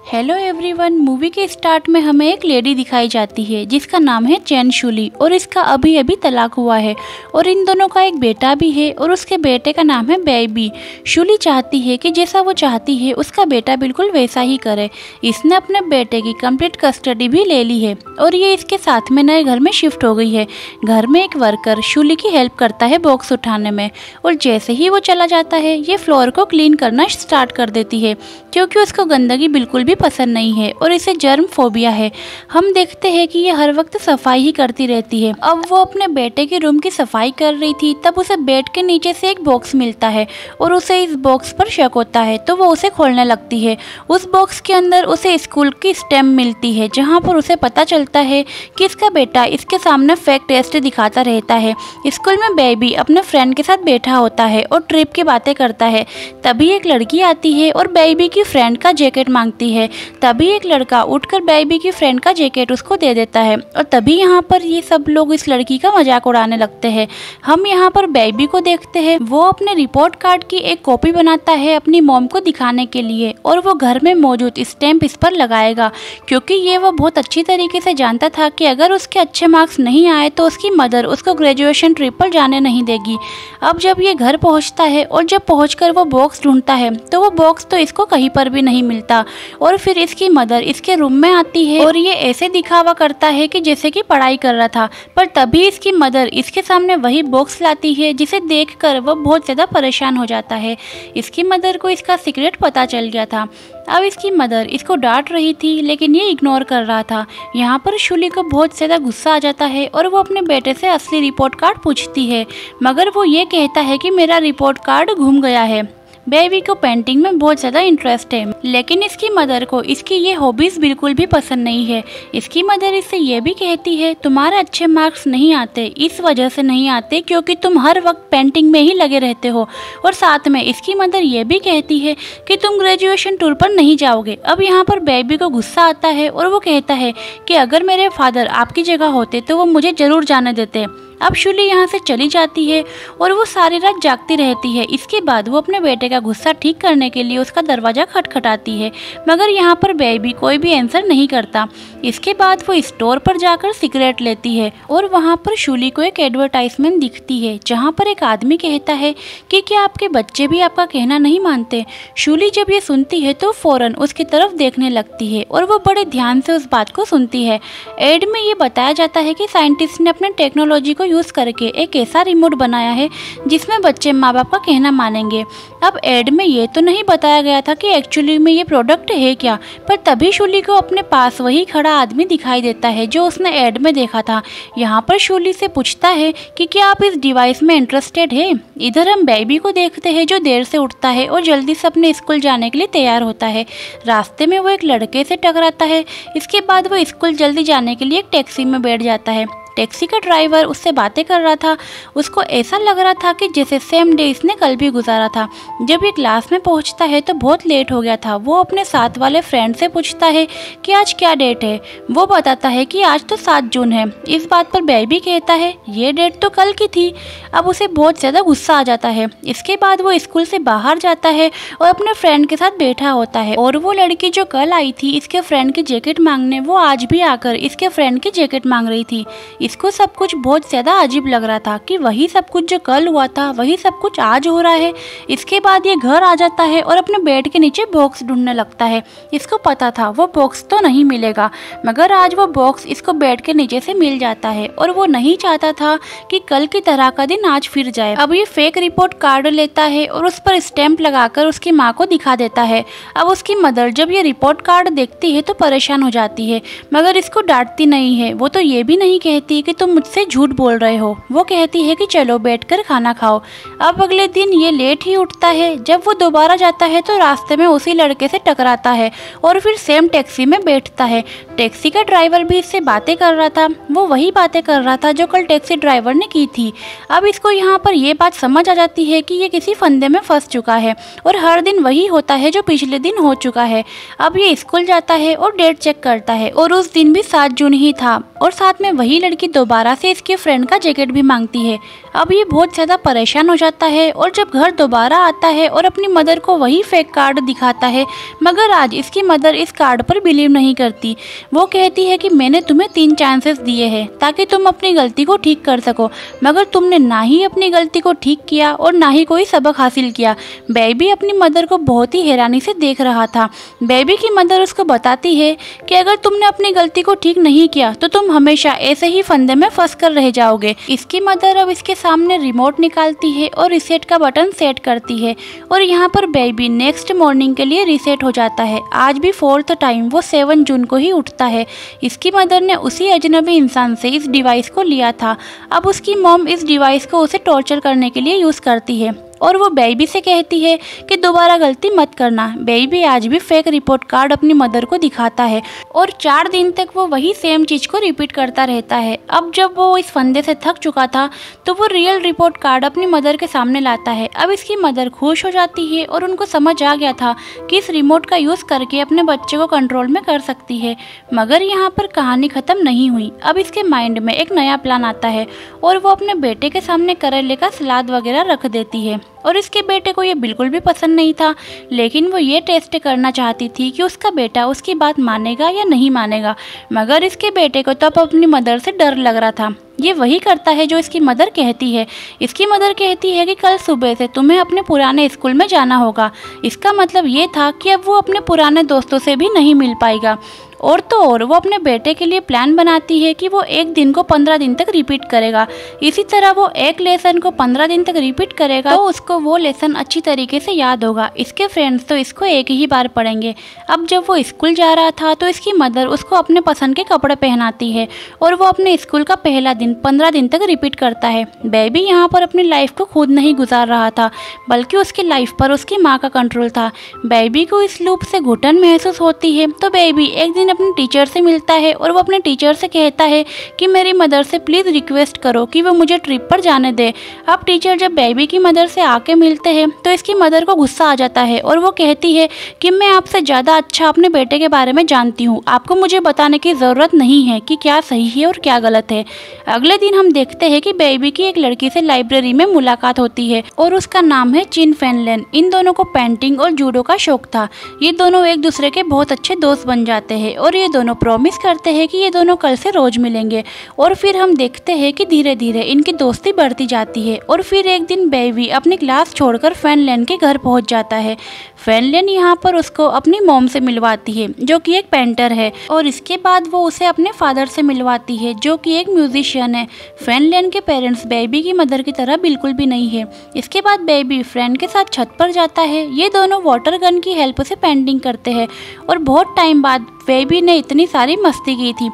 Hello everyone. Movie के start में हमें एक लेडी दिखाई जाती है जिसका नाम है चैन शुली और इसका अभी अभी तलाक हुआ है और इन दोनों का एक बेटा भी है और उसके बेटे का नाम है बेबी। शुली चाहती है कि जैसा वो चाहती है उसका बेटा बिल्कुल वैसा ही करे। इसने अपने बेटे की कंप्लीट कस्टडी भी ले ली है और ये इसके साथ में नए घर में शिफ्ट हो गई है। घर में एक वर्कर शुली की हेल्प करता है बॉक्स उठाने में और जैसे ही वो चला जाता है ये फ्लोर को क्लीन करना स्टार्ट कर देती है क्योंकि उसको गंदगी बिल्कुल भी पसंद नहीं है और इसे जर्म फोबिया है। हम देखते हैं कि ये हर वक्त सफाई ही करती रहती है। अब वो अपने बेटे के रूम की सफाई कर रही थी तब उसे बेड के नीचे से एक बॉक्स मिलता है और उसे इस बॉक्स पर शक होता है तो वो उसे खोलने लगती है। उस बॉक्स के अंदर उसे स्कूल की स्टैम्प मिलती है जहाँ पर उसे पता चलता है कि इसका बेटा इसके सामने फेक टेस्ट दिखाता रहता है। स्कूल में बेबी अपने फ्रेंड के साथ बैठा होता है और ट्रिप की बातें करता है। तभी एक लड़की आती है और बेबी की फ्रेंड का जैकेट मांगती है। तभी एक लड़का उठकर बेबी की फ्रेंड का जैकेट उसको दे देता है और तभी यहाँ पर ये सब लोग इस लड़की का मजाक उड़ाने लगते हैं। हम यहाँ पर बेबी को देखते हैं, वो अपने रिपोर्ट कार्ड की एक कॉपी बनाता है अपनी मॉम को दिखाने के लिए और वो घर में मौजूद स्टैम्प इस पर लगाएगा क्योंकि ये वो बहुत अच्छी तरीके से जानता था कि अगर उसके अच्छे मार्क्स नहीं आए तो उसकी मदर उसको ग्रेजुएशन ट्रिप पर जाने नहीं देगी। अब जब ये घर पहुँचता है और जब पहुँचकर वो बॉक्स ढूंढता है तो वो बॉक्स तो इसको कहीं पर भी नहीं मिलता और फिर इसकी मदर इसके रूम में आती है और ये ऐसे दिखावा करता है कि जैसे कि पढ़ाई कर रहा था, पर तभी इसकी मदर इसके सामने वही बॉक्स लाती है जिसे देखकर वो बहुत ज़्यादा परेशान हो जाता है। इसकी मदर को इसका सीक्रेट पता चल गया था। अब इसकी मदर इसको डांट रही थी लेकिन ये इग्नोर कर रहा था। यहाँ पर शुली को बहुत ज़्यादा गुस्सा आ जाता है और वो अपने बेटे से असली रिपोर्ट कार्ड पूछती है मगर वो ये कहता है कि मेरा रिपोर्ट कार्ड गुम गया है। बेबी को पेंटिंग में बहुत ज़्यादा इंटरेस्ट है लेकिन इसकी मदर को इसकी ये हॉबीज़ बिल्कुल भी पसंद नहीं है। इसकी मदर इससे ये भी कहती है तुम्हारे अच्छे मार्क्स नहीं आते इस वजह से नहीं आते क्योंकि तुम हर वक्त पेंटिंग में ही लगे रहते हो और साथ में इसकी मदर ये भी कहती है कि तुम ग्रेजुएशन टूर पर नहीं जाओगे। अब यहाँ पर बेबी को गुस्सा आता है और वो कहता है कि अगर मेरे फादर आपकी जगह होते तो वो मुझे ज़रूर जाने देते। अब शुली यहाँ से चली जाती है और वो सारी रात जागती रहती है। इसके बाद वो अपने बेटे का गुस्सा ठीक करने के लिए उसका दरवाज़ा खटखटाती है मगर यहाँ पर बेबी कोई भी आंसर नहीं करता। इसके बाद वो स्टोर पर जाकर सिगरेट लेती है और वहाँ पर शुली को एक एडवर्टाइजमेंट दिखती है जहाँ पर एक आदमी कहता है कि क्या आपके बच्चे भी आपका कहना नहीं मानते। शुली जब ये सुनती है तो फ़ौरन उसकी तरफ देखने लगती है और वो बड़े ध्यान से उस बात को सुनती है। एड में ये बताया जाता है कि साइंटिस्ट ने अपने टेक्नोलॉजी को यूज़ करके एक ऐसा रिमोट बनाया है जिसमें बच्चे माँ बाप का कहना मानेंगे। अब एड में ये तो नहीं बताया गया था कि एक्चुअली में ये प्रोडक्ट है क्या, पर तभी शुली को अपने पास वही खड़ा आदमी दिखाई देता है जो उसने एड में देखा था। यहाँ पर शुली से पूछता है कि क्या आप इस डिवाइस में इंटरेस्टेड है। इधर हम बेबी को देखते हैं जो देर से उठता है और जल्दी से अपने स्कूल जाने के लिए तैयार होता है। रास्ते में वो एक लड़के से टकराता है। इसके बाद वो स्कूल जल्दी जाने के लिए एक टैक्सी में बैठ जाता है। टैक्सी का ड्राइवर उससे बातें कर रहा था। उसको ऐसा लग रहा था कि जैसे सेम डे इसने कल भी गुजारा था। जब ये क्लास में पहुंचता है तो बहुत लेट हो गया था। वो अपने साथ वाले फ्रेंड से पूछता है कि आज क्या डेट है। वो बताता है कि आज तो 7 जून है। इस बात पर बेबी कहता है ये डेट तो कल की थी। अब उसे बहुत ज़्यादा गुस्सा आ जाता है। इसके बाद वो स्कूल से बाहर जाता है और अपने फ्रेंड के साथ बैठा होता है और वो लड़की जो कल आई थी इसके फ्रेंड की जैकेट मांगने, वो आज भी आकर इसके फ्रेंड की जैकेट मांग रही थी। इसको सब कुछ बहुत ज़्यादा अजीब लग रहा था कि वही सब कुछ जो कल हुआ था वही सब कुछ आज हो रहा है। इसके बाद ये घर आ जाता है और अपने बेड के नीचे बॉक्स ढूंढने लगता है। इसको पता था वो बॉक्स तो नहीं मिलेगा मगर आज वो बॉक्स इसको बेड के नीचे से मिल जाता है और वो नहीं चाहता था कि कल की तरह का दिन आज फिर जाए। अब ये फेक रिपोर्ट कार्ड लेता है और उस पर स्टैंप लगाकर उसकी माँ को दिखा देता है। अब उसकी मदर जब ये रिपोर्ट कार्ड देखती है तो परेशान हो जाती है मगर इसको डांटती नहीं है। वो तो ये भी नहीं कहती कि तुम मुझसे झूठ बोल रहे हो। वो कहती है कि चलो बैठकर खाना खाओ। अब अगले दिन ये लेट ही उठता है। जब वो दोबारा जाता है तो रास्ते में उसी लड़के से टकराता है और फिर सेम टैक्सी में बैठता है। टैक्सी का ड्राइवर भी इससे बातें कर रहा था। वो वही बातें कर रहा था जो कल टैक्सी ड्राइवर ने की थी। अब इसको यहाँ पर ये बात समझ आ जाती है कि ये किसी फंदे में फंस चुका है और हर दिन वही होता है जो पिछले दिन हो चुका है। अब ये स्कूल जाता है और डेट चेक करता है और उस दिन भी 7 जून ही था। और साथ में वही लड़की दोबारा से इसके फ्रेंड का जैकेट भी मांगती है। अब ये बहुत ज़्यादा परेशान हो जाता है और जब घर दोबारा आता है और अपनी मदर को वही फेक कार्ड दिखाता है, मगर आज इसकी मदर इस कार्ड पर बिलीव नहीं करती। वो कहती है कि मैंने तुम्हें 3 चांसेस दिए हैं ताकि तुम अपनी गलती को ठीक कर सको, मगर तुमने ना ही अपनी गलती को ठीक किया और ना ही कोई सबक हासिल किया। बेबी अपनी मदर को बहुत ही हैरानी से देख रहा था। बेबी की मदर उसको बताती है कि अगर तुमने अपनी गलती को ठीक नहीं किया तो तुम हमेशा ऐसे ही फंदे में फंस कर रह जाओगे। इसकी मदर अब इसके सामने रिमोट निकालती है और रीसेट का बटन सेट करती है और यहाँ पर बेबी नेक्स्ट मॉर्निंग के लिए रीसेट हो जाता है। आज भी 4th टाइम वो 7 जून को ही उठता है। इसकी मदर ने उसी अजनबी इंसान से इस डिवाइस को लिया था। अब उसकी मॉम इस डिवाइस को उसे टॉर्चर करने के लिए यूज़ करती है और वो बेबी से कहती है कि दोबारा गलती मत करना। बेबी आज भी फेक रिपोर्ट कार्ड अपनी मदर को दिखाता है और 4 दिन तक वो वही सेम चीज़ को रिपीट करता रहता है। अब जब वो इस फंदे से थक चुका था तो वो रियल रिपोर्ट कार्ड अपनी मदर के सामने लाता है। अब इसकी मदर खुश हो जाती है और उनको समझ आ गया था कि इस रिमोट का यूज़ करके अपने बच्चे को कंट्रोल में कर सकती है। मगर यहाँ पर कहानी ख़त्म नहीं हुई। अब इसके माइंड में एक नया प्लान आता है और वो अपने बेटे के सामने करेले का सलाद वगैरह रख देती है और इसके बेटे को ये बिल्कुल भी पसंद नहीं था, लेकिन वो ये टेस्ट करना चाहती थी कि उसका बेटा उसकी बात मानेगा या नहीं मानेगा। मगर इसके बेटे को तो अब अपनी मदर से डर लग रहा था। ये वही करता है जो इसकी मदर कहती है। इसकी मदर कहती है कि कल सुबह से तुम्हें अपने पुराने स्कूल में जाना होगा। इसका मतलब ये था कि अब वो अपने पुराने दोस्तों से भी नहीं मिल पाएगा। और तो और वो अपने बेटे के लिए प्लान बनाती है कि वो एक दिन को 15 दिन तक रिपीट करेगा। इसी तरह वो एक लेसन को 15 दिन तक रिपीट करेगा तो उसको वो लेसन अच्छी तरीके से याद होगा। इसके फ्रेंड्स तो इसको एक ही बार पढ़ेंगे। अब जब वो स्कूल जा रहा था तो इसकी मदर उसको अपने पसंद के कपड़े पहनाती है और वो अपने स्कूल का पहला दिन 15 दिन तक रिपीट करता है। बेबी यहाँ पर अपनी लाइफ को खुद नहीं गुजार रहा था, बल्कि उसकी लाइफ पर उसकी माँ का कंट्रोल था। बेबी को इस लूप से घुटन महसूस होती है तो बेबी एक दिन अपने टीचर से मिलता है और वो अपने टीचर से कहता है कि मेरी मदर से प्लीज़ रिक्वेस्ट करो कि वो मुझे ट्रिप पर जाने दे। अब टीचर जब बेबी की मदर से आके मिलते हैं तो इसकी मदर को गुस्सा आ जाता है और वो कहती है कि मैं आपसे ज़्यादा अच्छा अपने बेटे के बारे में जानती हूँ, आपको मुझे बताने की ज़रूरत नहीं है कि क्या सही है और क्या गलत है। अगले दिन हम देखते हैं कि बेबी की एक लड़की से लाइब्रेरी में मुलाकात होती है और उसका नाम है चिन फेनलेन। इन दोनों को पेंटिंग और जूडो का शौक था। ये दोनों एक दूसरे के बहुत अच्छे दोस्त बन जाते हैं और ये दोनों प्रॉमिस करते हैं कि ये दोनों कल से रोज मिलेंगे। और फिर हम देखते हैं कि धीरे धीरे इनकी दोस्ती बढ़ती जाती है और फिर एक दिन बेबी अपनी क्लास छोड़कर फेनलेन के घर पहुंच जाता है। फेनलेन यहाँ पर उसको अपनी मॉम से मिलवाती है जो कि एक पेंटर है और इसके बाद वो उसे अपने फादर से मिलवाती है जो कि एक म्यूजिशियन है। फेनलेन के पेरेंट्स बेबी की मदर की तरह बिल्कुल भी नहीं है। इसके बाद बेबी फ्रेंड के साथ छत पर जाता है। ये दोनों वाटर गन की हेल्प से पेंटिंग करते हैं और बहुत टाइम बाद बेबी ने इतनी सारी मस्ती की थी।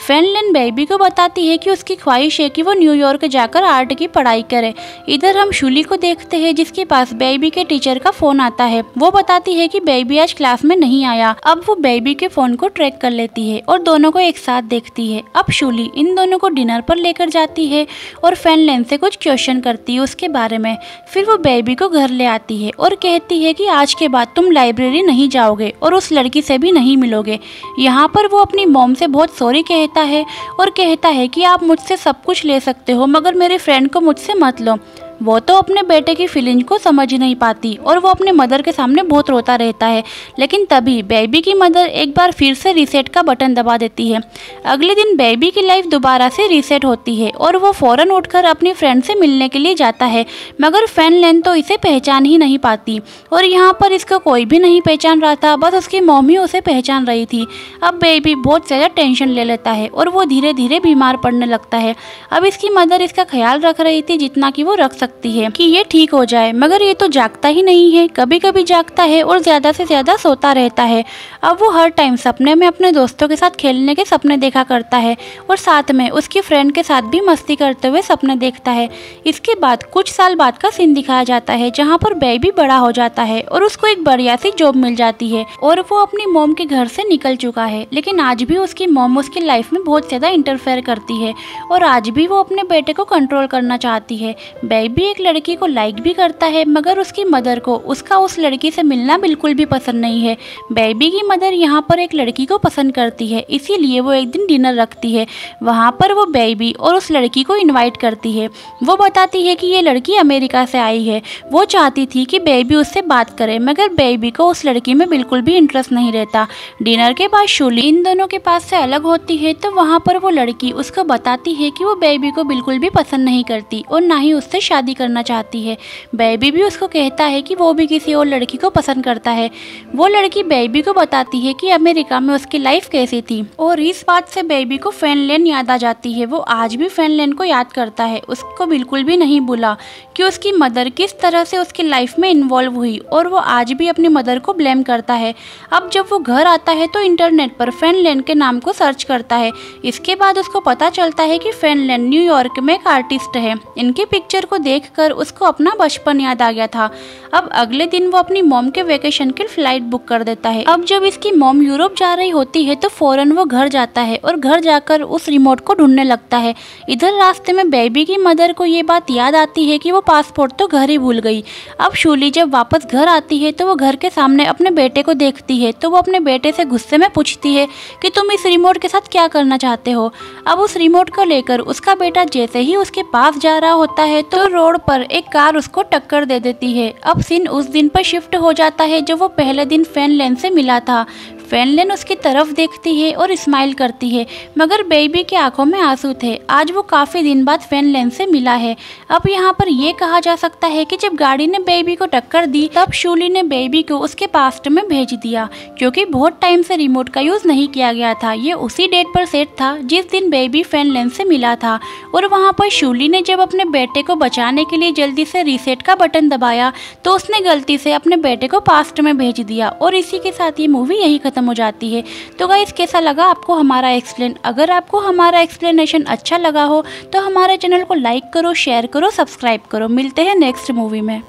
फेनलेन बेबी को बताती है कि उसकी ख्वाहिश है कि वो न्यूयॉर्क जाकर आर्ट की पढ़ाई करे। इधर हम शूली को देखते हैं जिसके पास बेबी के टीचर का फोन आता है। वो बताती है कि बेबी आज क्लास में नहीं आया। अब वो बेबी के फोन को ट्रैक कर लेती है और दोनों को एक साथ देखती है। अब शूली इन दोनों को डिनर पर लेकर जाती है और फेनलेन से कुछ क्वेश्चन करती है उसके बारे में। फिर वो बेबी को घर ले आती है और कहती है कि आज के बाद तुम लाइब्रेरी नहीं जाओगे और उस लड़की से भी नहीं मिलोगे। यहाँ पर वो अपनी मॉम से बहुत सॉरी कहता है और कहता है कि आप मुझसे सब कुछ ले सकते हो मगर मेरे फ्रेंड को मुझसे मत लो। वो तो अपने बेटे की फीलिंग को समझ नहीं पाती और वो अपने मदर के सामने बहुत रोता रहता है। लेकिन तभी बेबी की मदर एक बार फिर से रीसेट का बटन दबा देती है। अगले दिन बेबी की लाइफ दोबारा से रीसेट होती है और वो फौरन उठकर अपनी फ्रेंड से मिलने के लिए जाता है, मगर फेनलेन तो इसे पहचान ही नहीं पाती और यहाँ पर इसको कोई भी नहीं पहचान रहा था, बस उसकी मॉम ही उसे पहचान रही थी। अब बेबी बहुत ज़्यादा टेंशन ले लेता है और वो धीरे धीरे बीमार पड़ने लगता है। अब इसकी मदर इसका ख्याल रख रही थी जितना कि वो रख सकती है कि ये ठीक हो जाए, मगर ये तो जागता ही नहीं है। कभी कभी जागता है और ज़्यादा से ज़्यादा सोता रहता है। अब वो हर टाइम सपने में अपने दोस्तों के साथ खेलने के सपने देखा करता है और साथ में उसकी फ्रेंड के साथ भी मस्ती करते हुए सपने देखता है। इसके बाद कुछ साल बाद का सीन दिखाया जाता है जहाँ पर बेबी बड़ा हो जाता है और उसको एक बढ़िया सी जॉब मिल जाती है और वो अपनी मॉम के घर से निकल चुका है। लेकिन आज भी उसकी मॉम उसकी लाइफ में बहुत ज़्यादा इंटरफेयर करती है और आज भी वो अपने बेटे को कंट्रोल करना चाहती है। बेबी बेबी एक लड़की को लाइक भी करता है, मगर उसकी मदर को उसका उस लड़की से मिलना बिल्कुल भी पसंद नहीं है। बेबी की मदर यहाँ पर एक लड़की को पसंद करती है, इसीलिए वो एक दिन डिनर रखती है। वहाँ पर वो बेबी और उस लड़की को इनवाइट करती है। वो बताती है कि ये लड़की अमेरिका से आई है। वो चाहती थी कि बेबी उससे बात करे, मगर बेबी को उस लड़की में बिल्कुल भी इंटरेस्ट नहीं रहता। डिनर के बाद शूली इन दोनों के पास से अलग होती है, तो वहाँ पर वो लड़की उसको बताती है कि वो बेबी को बिल्कुल भी पसंद नहीं करती और ना ही उससे शादी करना चाहती है। बेबी भी उसको कहता है कि वो भी किसी और लड़की को पसंद करता है। वो लड़की बेबी को बताती है कि अमेरिका में उसकी लाइफ कैसी थी, और इस बात से बेबी को फेनलैंड याद आ जाती है। वो आज भी फेनलैंड को याद करता है, उसको बिल्कुल भी नहीं भूला कि उसकी मदर किस तरह से उसकी लाइफ में इन्वॉल्व हुई, और वो आज भी अपनी मदर को ब्लेम करता है। अब जब वो घर आता है तो इंटरनेट पर फेनलैंड के नाम को सर्च करता है। इसके बाद उसको पता चलता है कि फेनलैंड न्यूयॉर्क में एक आर्टिस्ट है। इनकी पिक्चर को देखकर उसको अपना बचपन याद आ गया था। अब अगले दिन वो अपनी मॉम के वेकेशन की फ्लाइट बुक कर देता है। अब जब इसकी मॉम यूरोप जा रही होती है तो फौरन वो घर जाता है और घर जाकर उस रिमोट को ढूंढने लगता है। इधर रास्ते में बेबी की मदर को ये बात याद आती है कि वो पासपोर्ट तो घर ही भूल गई। अब शूली जब वापस घर आती है तो वो घर के सामने अपने बेटे को देखती है, तो वो अपने बेटे से गुस्से में पूछती है कि तुम इस रिमोट के साथ क्या करना चाहते हो। अब उस रिमोट को लेकर उसका बेटा जैसे ही उसके पास जा रहा होता है तो रोड पर एक कार उसको टक्कर दे देती है। अब सीन उस दिन पर शिफ्ट हो जाता है जब वो पहले दिन फेनलैंड से मिला था। फेनलैंड उसकी तरफ देखती है और स्माइल करती है, मगर बेबी की आंखों में आंसू थे। आज वो काफ़ी दिन बाद फेनलैंड से मिला है। अब यहाँ पर ये कहा जा सकता है कि जब गाड़ी ने बेबी को टक्कर दी तब शूली ने बेबी को उसके पास्ट में भेज दिया, क्योंकि बहुत टाइम से रिमोट का यूज़ नहीं किया गया था। ये उसी डेट पर सेट था जिस दिन बेबी फेनलैंड से मिला था। और वहाँ पर शूली ने जब अपने बेटे को बचाने के लिए जल्दी से रीसेट का बटन दबाया तो उसने गलती से अपने बेटे को पास्ट में भेज दिया। और इसी के साथ ये मूवी यही खत्म हो जाती है। तो गाइस, कैसा लगा आपको हमारा एक्सप्लेन? अगर आपको हमारा एक्सप्लेनेशन अच्छा लगा हो तो हमारे चैनल को लाइक करो, शेयर करो, सब्सक्राइब करो। मिलते हैं नेक्स्ट मूवी में।